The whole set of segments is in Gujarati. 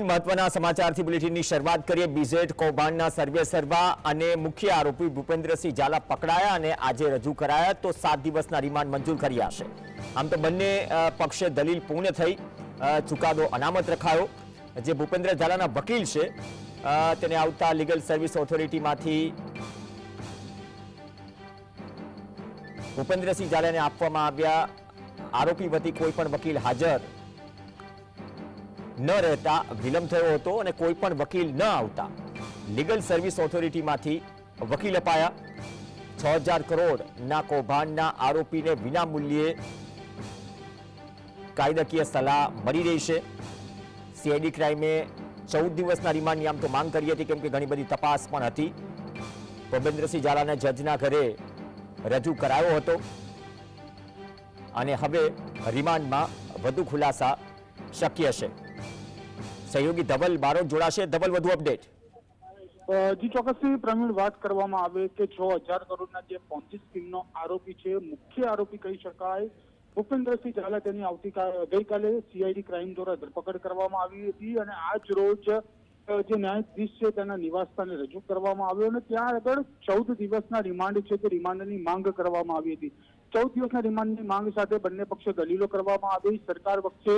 મહત્વના સમાચારથી બુલેટિનની શરૂઆત કરીએ। બીઝેડ કૌભાંડના સર્વે સર્વા અને મુખ્ય આરોપી ભૂપેન્દ્રસિંહ ઝાલા પકડાયા અને આજે રજૂ કરાયા તો 7 દિવસના રિમાન્ડ મંજૂર કર્યા છે। આમ તો બંને પક્ષે દલીલ પૂર્ણ થઈ ચુકાદો અનામત રખાયો। જે ભૂપેન્દ્ર ઝાલાના વકીલ છે તેને આવતા લીગલ સર્વિસ ઓથોરિટીમાંથી ભૂપેન્દ્રસિંહ ઝાલાને આપવામાં આવ્યા। આરોપી વતી કોઈ પણ વકીલ હાજર ન રહેતા વિલંબ થયો હતો અને કોઈ પણ વકીલ ન આવતા લીગલ સર્વિસ ઓથોરિટીમાંથી વકીલ અપાયા। 6000 કરોડના કૌભાંડના આરોપીને વિનામૂલ્યે કાયદાકીય સલાહ મળી રહી છે। સીઆઈડી ક્રાઇમે 14 દિવસના રિમાન્ડની આમ તો માંગ કરી હતી, કેમ કે ઘણી બધી તપાસ પણ હતી। ભૂપેન્દ્રસિંહ ઝાલાને જજના ઘરે રજૂ કરાયો હતો અને હવે રિમાન્ડમાં વધુ ખુલાસા શક્ય છે। સહયોગી ધવલ બારોટ જોડાશે। ધવલ, વધુ અપડેટ। જી ચોક્કસથી પ્રવીણ, વાત કરવામાં આવે કે 6000 કરોડના જે પોન્જી સ્કીમનો આરોપી છે, મુખ્ય આરોપી કહી શકાય ભૂપેન્દ્રસિંહ ઝાલા, તેની ગઈકાલે સીઆઈડી ક્રાઇમ દ્વારા ધરપકડ કરવામાં આવી હતી અને આજ રોજ જે ન્યાયાધીશ છે તેના નિવાસસ્થાને રજૂ કરવામાં આવ્યો અને ત્યાં આગળ 14 દિવસના રિમાન્ડ છે તે રિમાન્ડની માંગ કરવામાં આવી હતી। 14 દિવસના રિમાન્ડની માંગ સાથે બંને પક્ષે દલીલો કરવામાં આવી। સરકાર વચ્ચે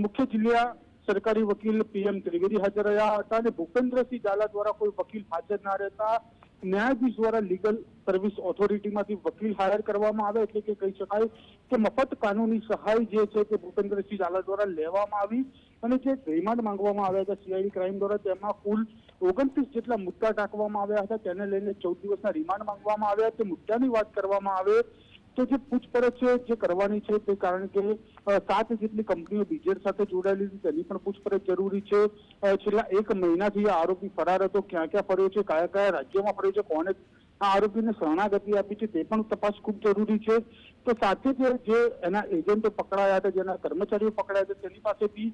મુખ્ય જિલ્લા સરકારી વકીલ પીએમ ત્રિવેદી હાજર રહ્યા હતા અને ભૂપેન્દ્રસિંહ ઝાલા દ્વારા કોઈ વકીલ હાજર ના રહેતા ન્યાયાધીશ દ્વારા લીગલ સર્વિસ ઓથોરિટીમાંથી વકીલ હાયર કરવામાં આવે, એટલે કે કહી શકાય કે મફત કાનૂની સહાય જે છે તે ભૂપેન્દ્રસિંહ ઝાલા દ્વારા લેવામાં આવી અને જે રિમાન્ડ માંગવામાં આવ્યા હતા સીઆઈડી ક્રાઇમ દ્વારા, તેમાં કુલ 29 જેટલા મુદ્દા ટાંકવામાં આવ્યા હતા। તેને લઈને 14 દિવસના રિમાન્ડ માંગવામાં આવ્યા। તે મુદ્દાની વાત કરવામાં આવે તો જે પૂછપરછ જે કરવાની છે તે કારણ કે 7 જેટલી કંપનીઓ બીજેડ સાથે જોડાયેલી હતી, તેની પણ પૂછપરછ જરૂરી છે। છેલ્લા 1 મહિનાથી આ આરોપી ફરાર હતો, ક્યાં ક્યાં ફર્યો છે, કયા કયા રાજ્યોમાં ફર્યો છે, કોને આ આરોપીને શરણાગતિ આપી છે, તે પણ તપાસ ખૂબ જરૂરી છે। તો સાથે જે એના એજન્ટો પકડાયા હતા, જેના કર્મચારીઓ પકડાયા હતા, તેની પાસેથી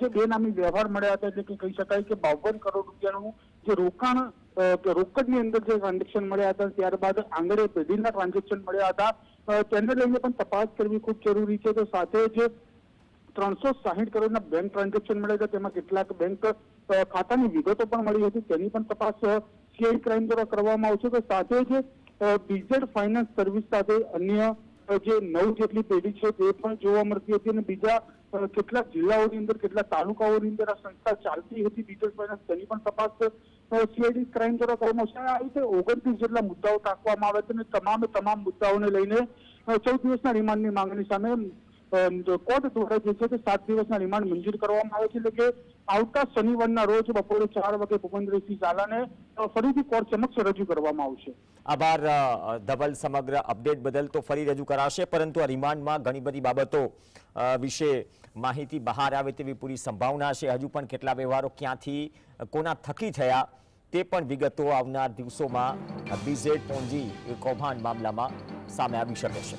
જે બેનામી વ્યવહાર મળ્યા હતા, એટલે કે કહી શકાય કે 52 કરોડ રૂપિયાનું જે રોકાણ રોકડની અંદર જે ટ્રાન્ઝેક્શન મળ્યા હતા, ત્યારબાદ આંગળે પેઢીના ટ્રાન્ઝેક્શન મળ્યા હતા, તેને લઈને પણ તપાસ કરવી ખૂબ જરૂરી છે। તો સાથે જ 360 કરોડના બેંક ટ્રાન્ઝેક્શન મળ્યા હતા, તેમાં કેટલાક બેંક ખાતાની વિગતો પણ મળી હતી, તેની પણ તપાસ સીઆઈડી ક્રાઇમ દ્વારા કરવામાં આવશે। તો સાથે જ બીઝેડ ફાઇનાન્સ સર્વિસ સાથે અન્ય જે 9 જેટલી પેઢી છે તે પણ જોવા મળતી હતી અને બીજા કેટલાક જિલ્લાઓની અંદર, કેટલાક તાલુકાઓની અંદર આ સંસ્થા ચાલતી હતી બીઝેડ ફાઇનાન્સ, તેની પણ તપાસ સીઆઈડી ક્રાઇમ દ્વારા કરવામાં આવશે। આ રીતે 29 જેટલા મુદ્દાઓ ટાંકવામાં આવે છે અને તમામ મુદ્દાઓને લઈને 14 દિવસના રિમાન્ડની માંગણી સામે કોર્ટ દ્વારા જે છે તે 7 દિવસના રિમાન્ડ મંજૂર કરવામાં આવે છે, એટલે કે આવતા શનિવારના રોજ બપોરે 4 વાગે ભૂપેન્દ્રસિંહ ઝાલાને ફરીથી કોર્ટ સમક્ષ રજૂ કરવામાં આવશે। આભાર ધવલ, સમગ્ર અપડેટ બદલ। તો ફરી રજૂ કરાશે, પરંતુ આ રિમાન્ડમાં ઘણી બધી બાબતો વિશે માહિતી બહાર આવે તેવી પૂરી સંભાવના છે। હજુ પણ કેટલા વ્યવહારો ક્યાંથી કોના થકી થયા તે પણ વિગતો આવનાર દિવસોમાં બીઝેડ પોન્જી કૌભાંડ મામલામાં સામે આવી શકે છે।